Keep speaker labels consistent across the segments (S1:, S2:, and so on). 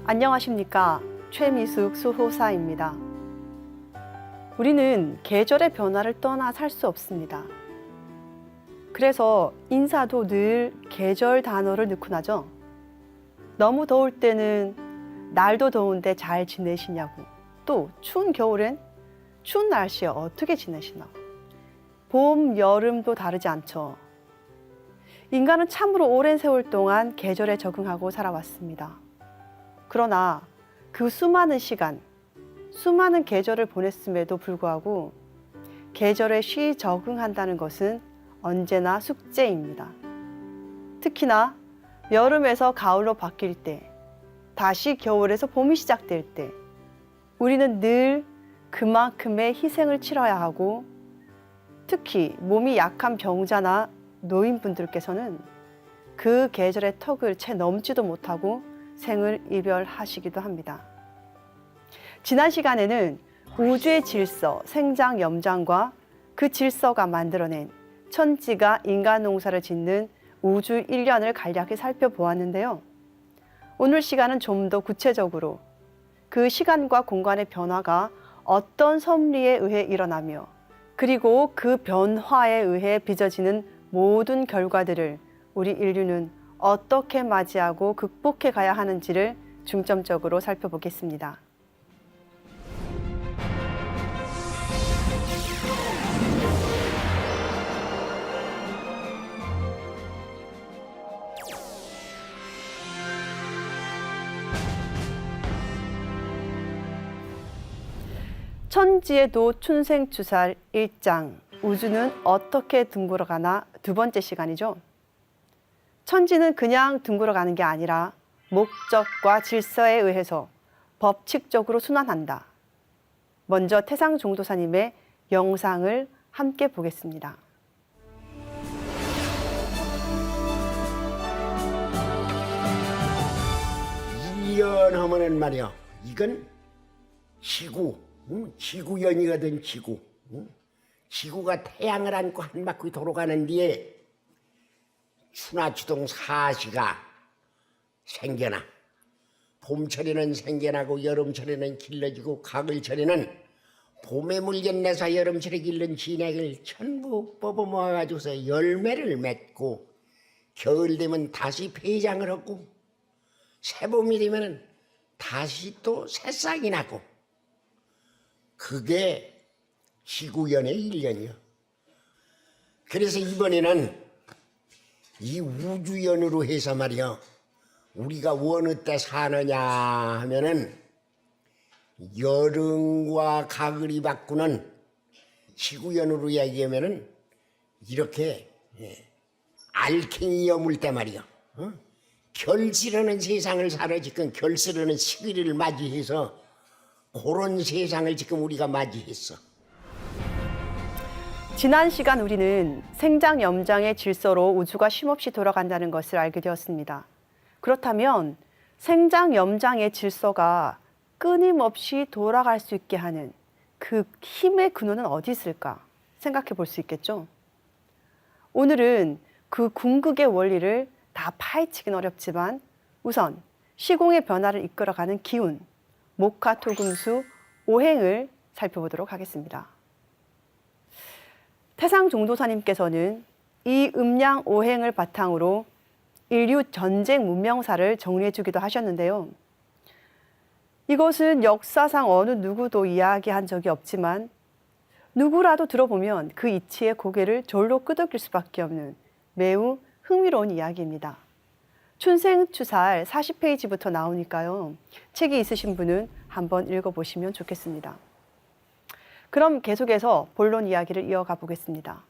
S1: 안녕하십니까. 최미숙 수호사입니다. 우리는 계절의 변화를 떠나 살 수 없습니다. 그래서 인사도 늘 계절 단어를 넣곤 하죠. 너무 더울 때는 날도 더운데 잘 지내시냐고, 또 추운 겨울엔 추운 날씨에 어떻게 지내시나. 봄, 여름도 다르지 않죠. 인간은 참으로 오랜 세월 동안 계절에 적응하고 살아왔습니다. 그러나 그 수많은 시간, 수많은 계절을 보냈음에도 불구하고 계절에 쉬 적응한다는 것은 언제나 숙제입니다. 특히나 여름에서 가을로 바뀔 때, 다시 겨울에서 봄이 시작될 때, 우리는 늘 그만큼의 희생을 치러야 하고, 특히 몸이 약한 병자나 노인분들께서는 그 계절의 턱을 채 넘지도 못하고 생을 이별하시기도 합니다. 지난 시간에는 우주의 질서, 생장염장과 그 질서가 만들어낸 천지가 인간 농사를 짓는 우주 일련을 간략히 살펴보았는데요. 오늘 시간은 좀 더 구체적으로 그 시간과 공간의 변화가 어떤 섭리에 의해 일어나며, 그리고 그 변화에 의해 빚어지는 모든 결과들을 우리 인류는 어떻게 맞이하고 극복해 가야 하는지를 중점적으로 살펴보겠습니다. 천지에도 춘생추살 1장, 우주는 어떻게 둥글어가나 두 번째 시간이죠. 천지는 그냥 둥글어가는 게 아니라 목적과 질서에 의해서 법칙적으로 순환한다. 먼저 태상종도사님의 영상을 함께 보겠습니다.
S2: 일년하면은 말이야, 이건 지구, 지구연이거든. 지구가 태양을 안고 한 바퀴 돌아가는 뒤에 추나추동 사시가 생겨나. 봄철에는 생겨나고 여름철에는 길러지고, 가을철에는 봄에 물견내서 여름철에 길른 진액을 전부 뽑아 모아가지고서 열매를 맺고, 겨울 되면 다시 폐장을 하고, 새봄이 되면 다시 또 새싹이 나고, 그게 지구연의 일년이요. 그래서 이번에는 이 우주연으로 해서 말이요, 우리가 어느 때 사느냐 하면은 여름과 가을이 바꾸는 지구연으로 이야기하면은 이렇게 알갱이 여물 때 말이요, 결실하는 세상을 살아 지금 결실하는 시기를 맞이해서 그런 세상을 지금 우리가 맞이했어.
S1: 지난 시간 우리는 생장염장의 질서로 우주가 쉼없이 돌아간다는 것을 알게 되었습니다. 그렇다면 생장염장의 질서가 끊임없이 돌아갈 수 있게 하는 그 힘의 근원은 어디 있을까 생각해 볼 수 있겠죠. 오늘은 그 궁극의 원리를 다 파헤치긴 어렵지만 우선 시공의 변화를 이끌어가는 기운, 목화토금수 오행을 살펴보도록 하겠습니다. 태상종도사님께서는 이 음양 오행을 바탕으로 인류 전쟁 문명사를 정리해 주기도 하셨는데요. 이것은 역사상 어느 누구도 이야기한 적이 없지만 누구라도 들어보면 그 이치에 고개를 절로 끄덕일 수밖에 없는 매우 흥미로운 이야기입니다. 춘생추살 40페이지부터 나오니까요. 책이 있으신 분은 한번 읽어보시면 좋겠습니다. 그럼 계속해서 본론 이야기를 이어가 보겠습니다.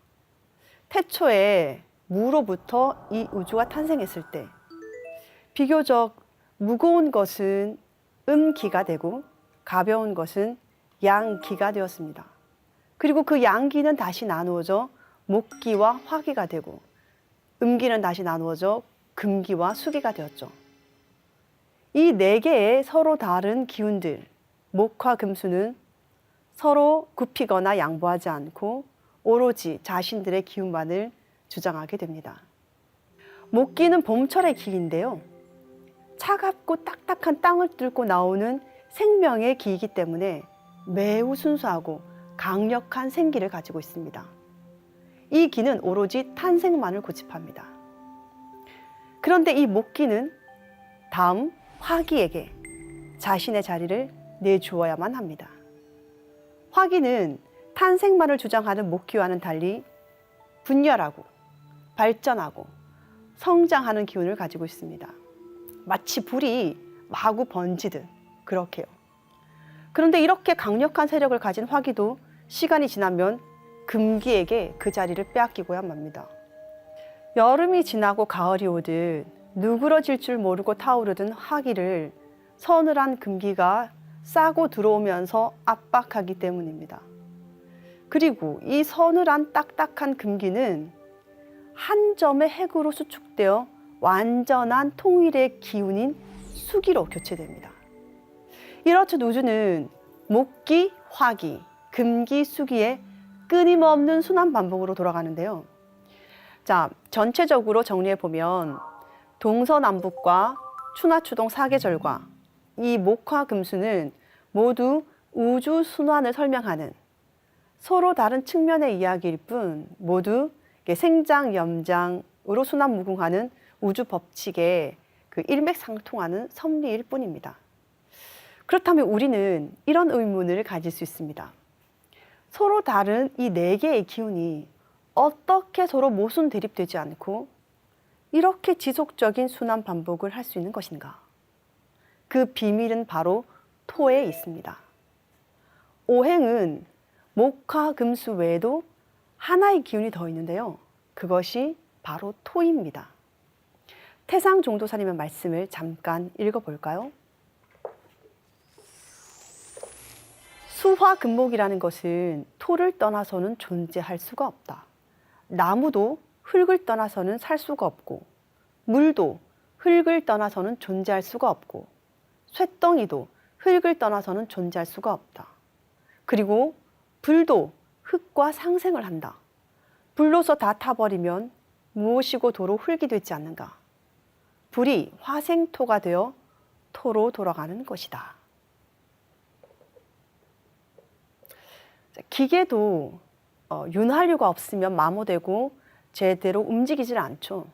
S1: 태초에 무로부터 이 우주가 탄생했을 때 비교적 무거운 것은 음기가 되고 가벼운 것은 양기가 되었습니다. 그리고 그 양기는 다시 나누어져 목기와 화기가 되고 음기는 다시 나누어져 금기와 수기가 되었죠. 이 네 개의 서로 다른 기운들, 목화, 금수는 서로 굽히거나 양보하지 않고 오로지 자신들의 기운만을 주장하게 됩니다. 목기는 봄철의 기인데요. 차갑고 딱딱한 땅을 뚫고 나오는 생명의 기이기 때문에 매우 순수하고 강력한 생기를 가지고 있습니다. 이 기는 오로지 탄생만을 고집합니다. 그런데 이 목기는 다음 화기에게 자신의 자리를 내주어야만 합니다. 화기는 탄생만을 주장하는 목기와는 달리 분열하고 발전하고 성장하는 기운을 가지고 있습니다. 마치 불이 마구 번지듯 그렇게요. 그런데 이렇게 강력한 세력을 가진 화기도 시간이 지나면 금기에게 그 자리를 빼앗기고야 맙니다. 여름이 지나고 가을이 오듯 누그러질 줄 모르고 타오르던 화기를 서늘한 금기가 싸고 들어오면서 압박하기 때문입니다. 그리고 이 서늘한 딱딱한 금기는 한 점의 핵으로 수축되어 완전한 통일의 기운인 수기로 교체됩니다. 이렇듯 우주는 목기, 화기, 금기, 수기의 끊임없는 순환 반복으로 돌아가는데요. 자, 전체적으로 정리해 보면 동서남북과 추나추동 사계절과 이 목화 금수는 모두 우주 순환을 설명하는 서로 다른 측면의 이야기일 뿐 모두 생장, 염장으로 순환무궁하는 우주 법칙에 그 일맥상통하는 섭리일 뿐입니다. 그렇다면 우리는 이런 의문을 가질 수 있습니다. 서로 다른 이 네 개의 기운이 어떻게 서로 모순 대립되지 않고 이렇게 지속적인 순환 반복을 할 수 있는 것인가? 그 비밀은 바로 토에 있습니다. 오행은 목화, 금수 외에도 하나의 기운이 더 있는데요. 그것이 바로 토입니다. 태상 종도사님의 말씀을 잠깐 읽어볼까요? 수화금목이라는 것은 토를 떠나서는 존재할 수가 없다. 나무도 흙을 떠나서는 살 수가 없고, 물도 흙을 떠나서는 존재할 수가 없고, 쇳덩이도 흙을 떠나서는 존재할 수가 없다. 그리고 불도 흙과 상생을 한다. 불로서 다 타버리면 무엇이고 도로 흙이 되지 않는가? 불이 화생토가 되어 토로 돌아가는 것이다. 기계도 윤활유가 없으면 마모되고 제대로 움직이질 않죠.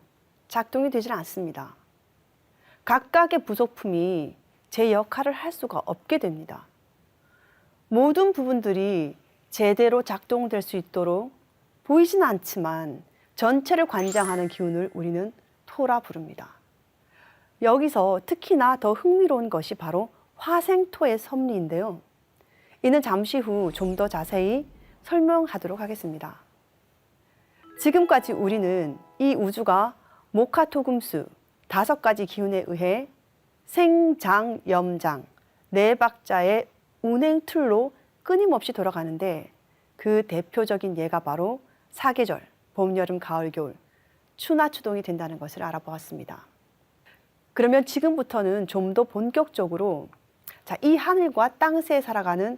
S1: 작동이 되질 않습니다. 각각의 부속품이 제 역할을 할 수가 없게 됩니다. 모든 부분들이 제대로 작동될 수 있도록 보이진 않지만 전체를 관장하는 기운을 우리는 토라 부릅니다. 여기서 특히나 더 흥미로운 것이 바로 화생토의 섭리인데요. 이는 잠시 후 좀 더 자세히 설명하도록 하겠습니다. 지금까지 우리는 이 우주가 목화토금수 5가지 기운에 의해 생장, 염장, 네 박자의 운행 틀로 끊임없이 돌아가는데 그 대표적인 예가 바로 사계절, 봄, 여름, 가을, 겨울, 추나 추동이 된다는 것을 알아보았습니다. 그러면 지금부터는 좀 더 본격적으로 이 하늘과 땅새에 살아가는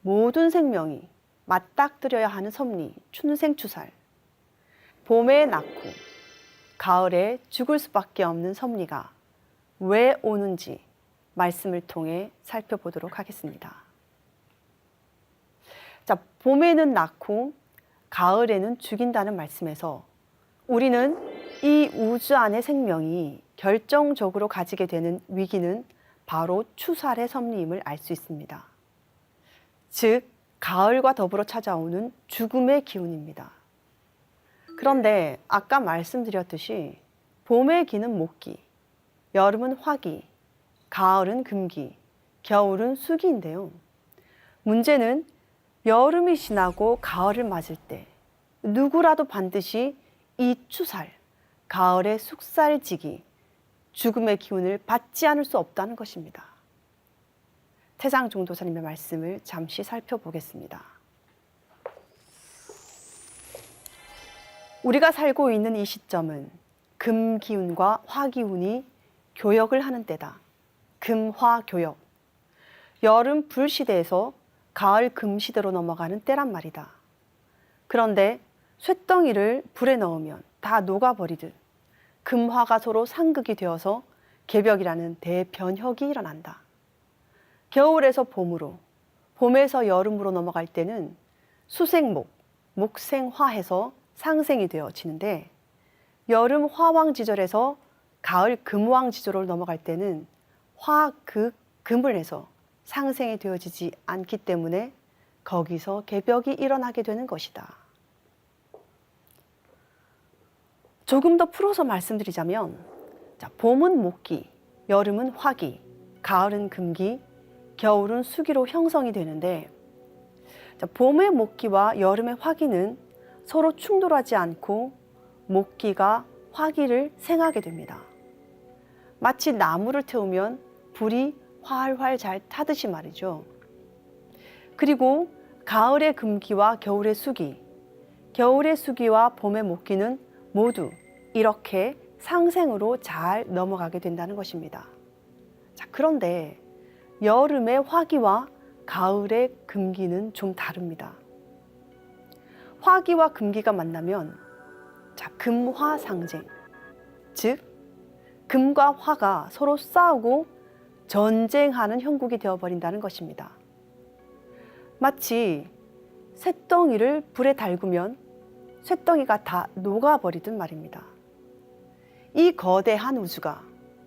S1: 모든 생명이 맞닥뜨려야 하는 섭리, 춘생추살, 봄에 낳고 가을에 죽을 수밖에 없는 섭리가 왜 오는지 말씀을 통해 살펴보도록 하겠습니다. 자, 봄에는 낳고 가을에는 죽인다는 말씀에서 우리는 이 우주 안의 생명이 결정적으로 가지게 되는 위기는 바로 추살의 섭리임을 알 수 있습니다. 즉, 가을과 더불어 찾아오는 죽음의 기운입니다. 그런데 아까 말씀드렸듯이 봄의 기는 목기, 여름은 화기, 가을은 금기, 겨울은 수기인데요. 문제는 여름이 지나고 가을을 맞을 때 누구라도 반드시 이 추살, 가을의 숙살지기, 죽음의 기운을 받지 않을 수 없다는 것입니다. 태상 종도사님의 말씀을 잠시 살펴보겠습니다. 우리가 살고 있는 이 시점은 금기운과 화기운이 교역을 하는 때다. 금화교역. 여름 불시대에서 가을 금시대로 넘어가는 때란 말이다. 그런데 쇳덩이를 불에 넣으면 다 녹아버리듯 금화가 서로 상극이 되어서 개벽이라는 대변혁이 일어난다. 겨울에서 봄으로, 봄에서 여름으로 넘어갈 때는 수생목, 목생화해서 상생이 되어지는데 여름 화왕지절에서 가을 금왕지절로 넘어갈 때는 화극금을 해서 상생이 되어지지 않기 때문에 거기서 개벽이 일어나게 되는 것이다. 조금 더 풀어서 말씀드리자면 봄은 목기, 여름은 화기, 가을은 금기, 겨울은 수기로 형성이 되는데 봄의 목기와 여름의 화기는 서로 충돌하지 않고 목기가 화기를 생하게 됩니다. 마치 나무를 태우면 불이 활활 잘 타듯이 말이죠. 그리고 가을의 금기와 겨울의 수기, 겨울의 수기와 봄의 목기는 모두 이렇게 상생으로 잘 넘어가게 된다는 것입니다. 자, 그런데 여름의 화기와 가을의 금기는 좀 다릅니다. 화기와 금기가 만나면 금화상쟁, 즉 금과 화가 서로 싸우고 전쟁하는 형국이 되어버린다는 것입니다. 마치 쇳덩이를 불에 달구면 쇳덩이가 다 녹아버리듯 말입니다. 이 거대한 우주가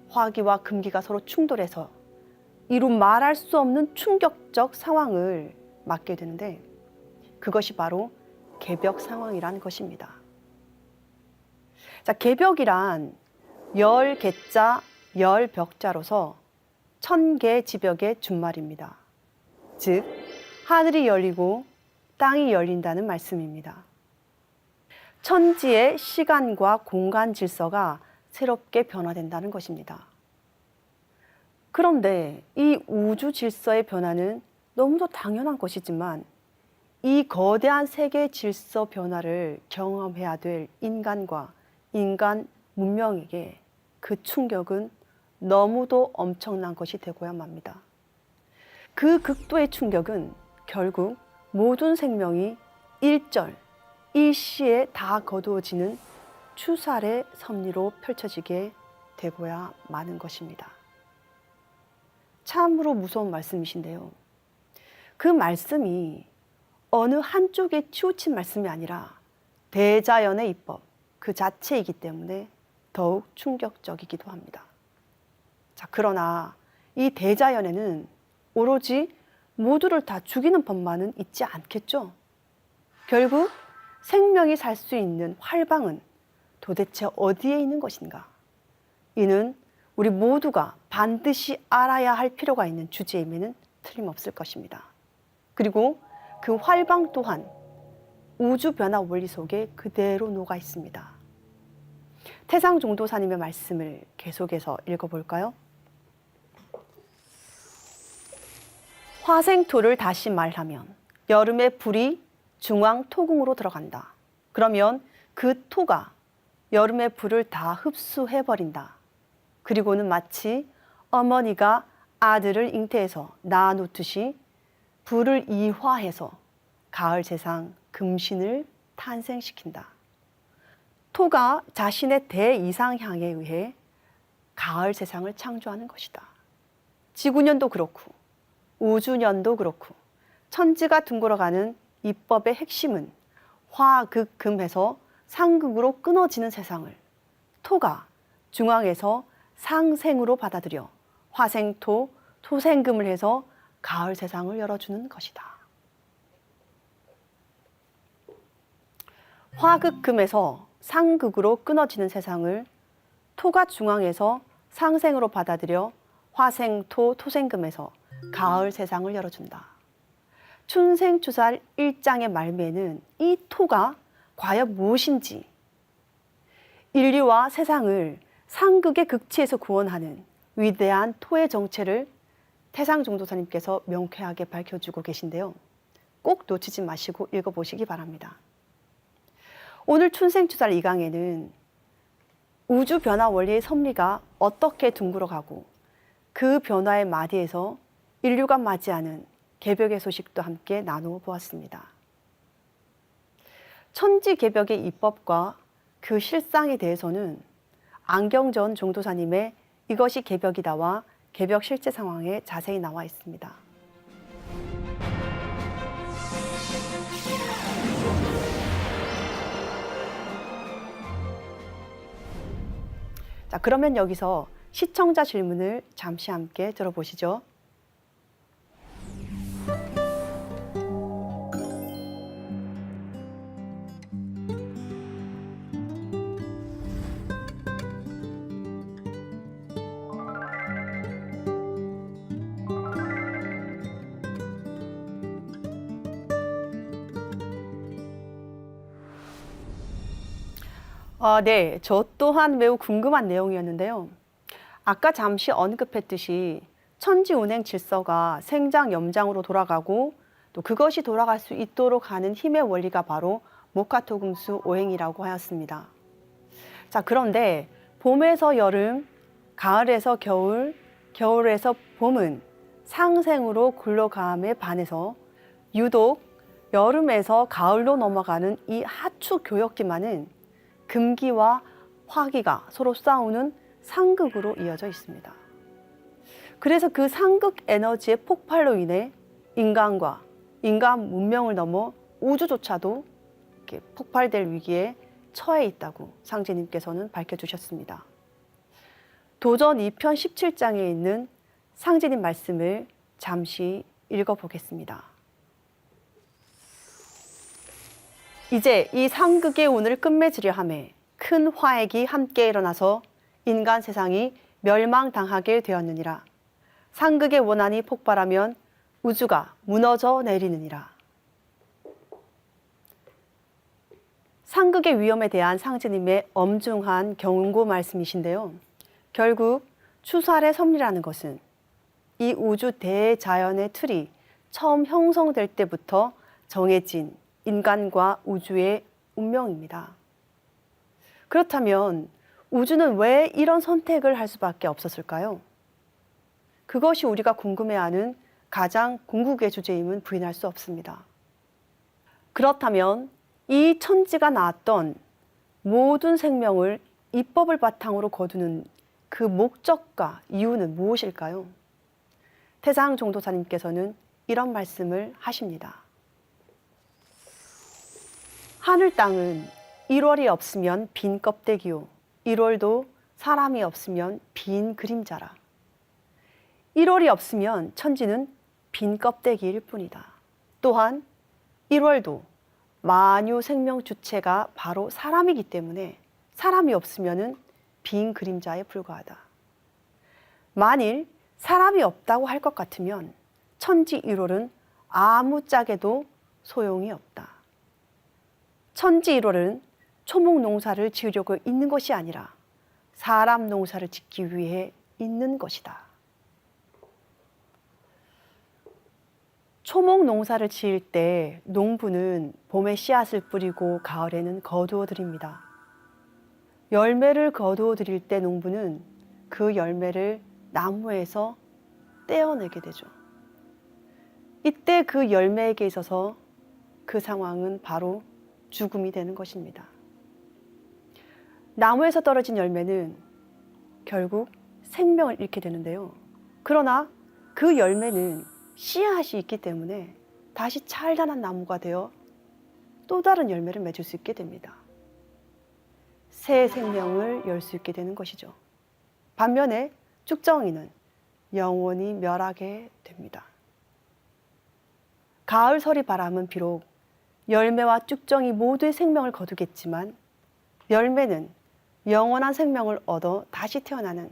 S1: 화기와 금기가 서로 충돌해서 이루 말할 수 없는 충격적 상황을 맞게 되는데 그것이 바로 개벽 상황이라는 것입니다. 자, 개벽이란 열개자 열벽자로서 천개지벽의 준말입니다. 즉 하늘이 열리고 땅이 열린다는 말씀입니다. 천지의 시간과 공간 질서가 새롭게 변화된다는 것입니다. 그런데 이 우주 질서의 변화는 너무도 당연한 것이지만 이 거대한 세계 질서 변화를 경험해야 될 인간과 인간 문명에게 그 충격은 너무도 엄청난 것이 되고야 맙니다. 그 극도의 충격은 결국 모든 생명이 일절, 일시에 다 거두어지는 추살의 섭리로 펼쳐지게 되고야 마는 것입니다. 참으로 무서운 말씀이신데요. 그 말씀이 어느 한쪽에 치우친 말씀이 아니라 대자연의 입법 그 자체이기 때문에 더욱 충격적이기도 합니다. 자, 그러나 이 대자연에는 오로지 모두를 다 죽이는 법만은 있지 않겠죠? 결국 생명이 살 수 있는 활방은 도대체 어디에 있는 것인가? 이는 우리 모두가 반드시 알아야 할 필요가 있는 주제임에는 틀림없을 것입니다. 그리고 그 활방 또한 우주 변화 원리 속에 그대로 녹아 있습니다. 태상종도사님의 말씀을 계속해서 읽어볼까요? 화생토를 다시 말하면 여름의 불이 중앙 토궁으로 들어간다. 그러면 그 토가 여름의 불을 다 흡수해버린다. 그리고는 마치 어머니가 아들을 잉태해서 낳아놓듯이 불을 이화해서 가을 세상 금신을 탄생시킨다. 토가 자신의 대이상향에 의해 가을 세상을 창조하는 것이다. 지구년도 그렇고 우주년도 그렇고 천지가 둥글어가는 입법의 핵심은 화극금해서 상극으로 끊어지는 세상을 토가 중앙에서 상생으로 받아들여 화생토, 토생금을 해서 가을 세상을 열어주는 것이다. 화극금에서 상극으로 끊어지는 세상을 토가 중앙에서 상생으로 받아들여 화생토, 토생금에서 가을 세상을 열어준다. 춘생추살 1장의 말미에는 이 토가 과연 무엇인지 인류와 세상을 상극의 극치에서 구원하는 위대한 토의 정체를 태상종도사님께서 명쾌하게 밝혀주고 계신데요. 꼭 놓치지 마시고 읽어보시기 바랍니다. 오늘 춘생추살 2강에는 우주 변화 원리의 섭리가 어떻게 둥글어가고 그 변화의 마디에서 인류가 맞이하는 개벽의 소식도 함께 나누어 보았습니다. 천지 개벽의 입법과 그 실상에 대해서는 안경전 종도사님의 이것이 개벽이다와 개벽 실제 상황에 자세히 나와 있습니다. 자, 그러면 여기서 시청자 질문을 잠시 함께 들어보시죠. 네, 저 또한 매우 궁금한 내용이었는데요. 아까 잠시 언급했듯이 천지 운행 질서가 생장 염장으로 돌아가고 또 그것이 돌아갈 수 있도록 하는 힘의 원리가 바로 목화토금수 오행이라고 하였습니다. 자, 그런데 봄에서 여름, 가을에서 겨울, 겨울에서 봄은 상생으로 굴러감에 반해서 유독 여름에서 가을로 넘어가는 이 하추 교역기만은 금기와 화기가 서로 싸우는 상극으로 이어져 있습니다. 그래서 그 상극 에너지의 폭발로 인해 인간 문명을 넘어 우주조차도 이렇게 폭발될 위기에 처해 있다고 상제님께서는 밝혀주셨습니다. 도전 2편 17장에 있는 상제님 말씀을 잠시 읽어보겠습니다. 이제 이 상극의 운을 끝맺으려 하매 큰 화액이 함께 일어나서 인간 세상이 멸망당하게 되었느니라. 상극의 원한이 폭발하면 우주가 무너져 내리느니라. 상극의 위험에 대한 상제님의 엄중한 경고 말씀이신데요. 결국 추수알의 섭리라는 것은 이 우주 대자연의 틀이 처음 형성될 때부터 정해진 인간과 우주의 운명입니다. 그렇다면 우주는 왜 이런 선택을 할 수밖에 없었을까요? 그것이 우리가 궁금해하는 가장 궁극의 주제임은 부인할 수 없습니다. 그렇다면 이 천지가 낳았던 모든 생명을 이법을 바탕으로 거두는 그 목적과 이유는 무엇일까요? 태상 종도사님께서는 이런 말씀을 하십니다. 하늘 땅은 1월이 없으면 빈 껍데기요 1월도 사람이 없으면 빈 그림자라. 1월이 없으면 천지는 빈 껍데기일 뿐이다. 또한 1월도 만유 생명 주체가 바로 사람이기 때문에 사람이 없으면 빈 그림자에 불과하다. 만일 사람이 없다고 할 것 같으면 천지 1월은 아무짝에도 소용이 없다. 천지 1월은 초목 농사를 지으려고 있는 것이 아니라 사람 농사를 짓기 위해 있는 것이다. 초목 농사를 지을 때 농부는 봄에 씨앗을 뿌리고 가을에는 거두어 드립니다. 열매를 거두어 드릴 때 농부는 그 열매를 나무에서 떼어내게 되죠. 이때 그 열매에게 있어서 그 상황은 바로 죽음이 되는 것입니다. 나무에서 떨어진 열매는 결국 생명을 잃게 되는데요. 그러나 그 열매는 씨앗이 있기 때문에 다시 찬란한 나무가 되어 또 다른 열매를 맺을 수 있게 됩니다. 새 생명을 열 수 있게 되는 것이죠. 반면에 쭉정이는 영원히 멸하게 됩니다. 가을서리 바람은 비록 열매와 쭉정이 모두의 생명을 거두겠지만 열매는 영원한 생명을 얻어 다시 태어나는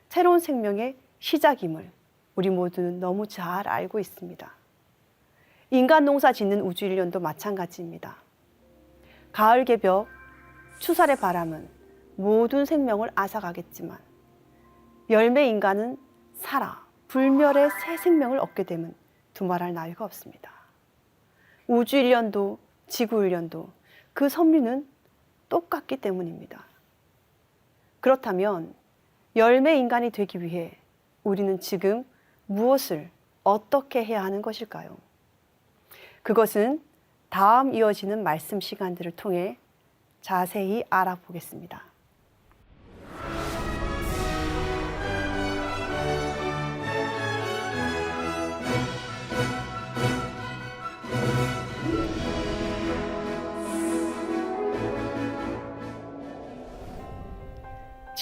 S1: 새로운 생명의 시작임을 우리 모두는 너무 잘 알고 있습니다. 인간 농사 짓는 우주일련도 마찬가지입니다. 가을 개벽, 추살의 바람은 모든 생명을 앗아가겠지만 열매 인간은 살아 불멸의 새 생명을 얻게 되면 두말할 나위가 없습니다. 우주일련도 지구일련도 그 섭리는 똑같기 때문입니다. 그렇다면 열매 인간이 되기 위해 우리는 지금 무엇을 어떻게 해야 하는 것일까요? 그것은 다음 이어지는 말씀 시간들을 통해 자세히 알아보겠습니다.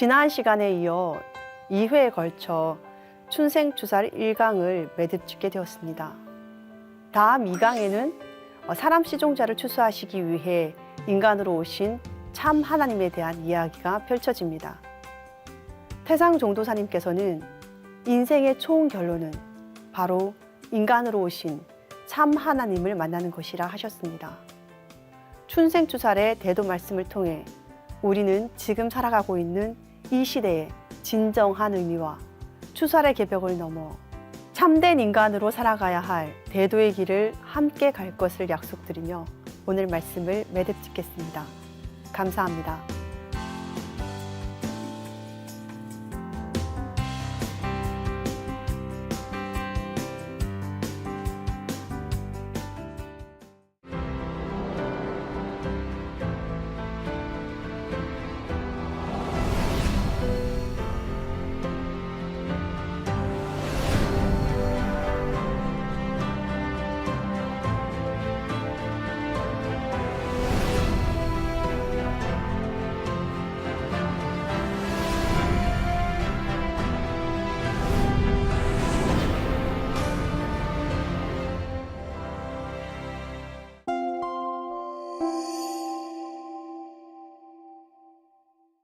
S1: 지난 시간에 이어 2회에 걸쳐 춘생추살 1강을 매듭짓게 되었습니다. 다음 2강에는 사람 시종자를 추수하시기 위해 인간으로 오신 참 하나님에 대한 이야기가 펼쳐집니다. 태상 종도사님께서는 인생의 총 결론은 바로 인간으로 오신 참 하나님을 만나는 것이라 하셨습니다. 춘생추살의 대도 말씀을 통해 우리는 지금 살아가고 있는 이 시대의 진정한 의미와 추살의 개벽을 넘어 참된 인간으로 살아가야 할 대도의 길을 함께 갈 것을 약속드리며 오늘 말씀을 매듭짓겠습니다. 감사합니다.